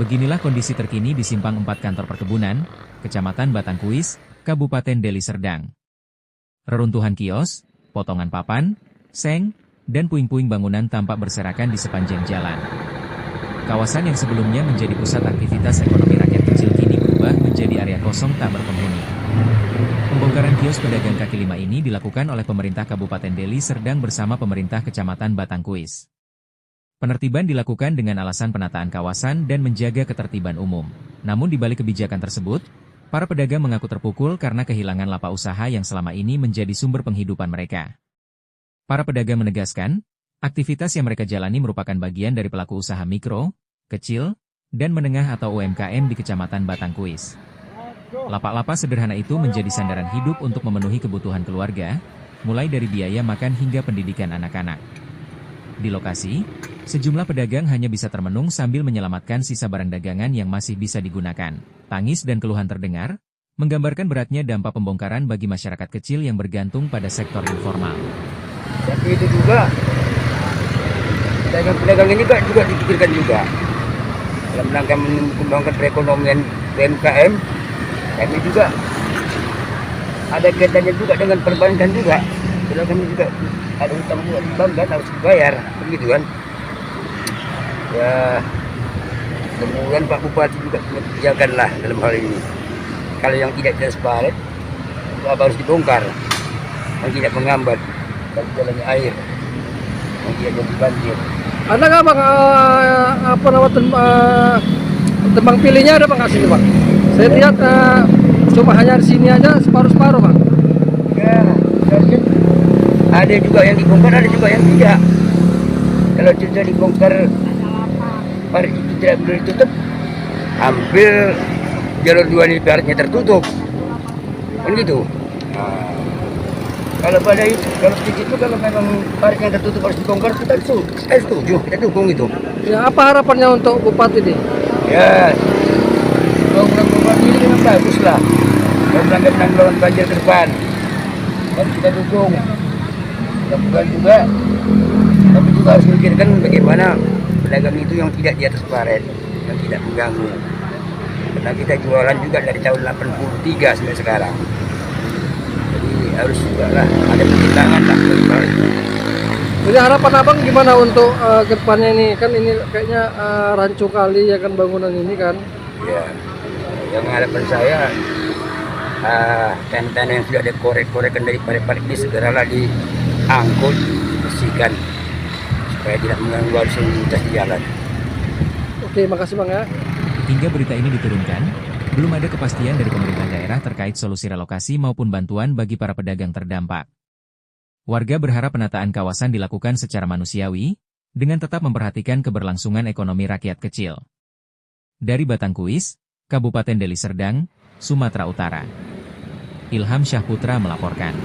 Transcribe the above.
Beginilah kondisi terkini di Simpang 4 Kantor Perkebunan, Kecamatan Batangkuis, Kabupaten Deli Serdang. Reruntuhan kios, potongan papan, seng, dan puing-puing bangunan tampak berserakan di sepanjang jalan. Kawasan yang sebelumnya menjadi pusat aktivitas ekonomi rakyat kecil kini berubah menjadi area kosong tak berpenghuni. Pembongkaran kios pedagang kaki lima ini dilakukan oleh pemerintah Kabupaten Deli Serdang bersama pemerintah Kecamatan Batangkuis. Penertiban dilakukan dengan alasan penataan kawasan dan menjaga ketertiban umum. Namun di balik kebijakan tersebut, para pedagang mengaku terpukul karena kehilangan lapak usaha yang selama ini menjadi sumber penghidupan mereka. Para pedagang menegaskan, aktivitas yang mereka jalani merupakan bagian dari pelaku usaha mikro, kecil, dan menengah atau UMKM di Kecamatan Batangkuis. Lapak-lapak sederhana itu menjadi sandaran hidup untuk memenuhi kebutuhan keluarga, mulai dari biaya makan hingga pendidikan anak-anak. Di lokasi, sejumlah pedagang hanya bisa termenung sambil menyelamatkan sisa barang dagangan yang masih bisa digunakan. Tangis dan keluhan terdengar, menggambarkan beratnya dampak pembongkaran bagi masyarakat kecil yang bergantung pada sektor informal. Tapi itu juga, pedagang ini juga dipikirkan juga. Dalam rangka mengembangkan perekonomian UMKM, kami juga ada kaitannya juga dengan perbankan juga. Kalau kami juga ada utang juga di bank kan harus dibayar, begitu kan? Ya, kemudian Pak Bupati juga mengerjakanlah dalam hal ini. Kalau yang tidak transparan, harus dibongkar, yang tidak menghambat dan jalannya air, yang tidak jadi banjir. Ada nggak bang tembang pilihnya ada bang asli bang? Saya lihat cuma hanya di sini aja separuh-separuh bang. Ya, ada juga yang dibongkar, ada juga yang tidak. Kalau sudah dibongkar, par itu tidak boleh ditutup, hampir jalur 2 ini paritnya tertutup, kan gitu. Nah, kalau pada itu, kalau begitu, kalau memang paritnya tertutup harus dibongkar, kita setuju, kita dukung itu. Ya apa harapannya untuk Bupati nih? Ya, program Bupati ini memang bagus lah. Program penanggulangan banjir ke depan, dan kita dukung. Bukan juga, tapi juga harus memikirkan bagaimana pedagang itu yang tidak di atas paret, yang tidak mengganggu. Karena kita jualan juga dari tahun 83 sampai sekarang. Jadi harus juga lah ada pertimbangan lah. Jadi harapan abang gimana untuk ke depannya ini? Kan ini kayaknya rancu kali ya kan bangunan ini kan? Ya, yang harapan saya tanah yang sudah ada korek-korekan dari parit-parit ini segeralah diangkut, bersihkan supaya tidak mengganggu arus lalu lintas di jalan. Oke, makasih bang ya. Hingga berita ini diturunkan, belum ada kepastian dari pemerintah daerah terkait solusi relokasi maupun bantuan bagi para pedagang terdampak. Warga berharap penataan kawasan dilakukan secara manusiawi, dengan tetap memperhatikan keberlangsungan ekonomi rakyat kecil. Dari Batangkuis, Kabupaten Deli Serdang, Sumatera Utara. Ilham Syahputra melaporkan.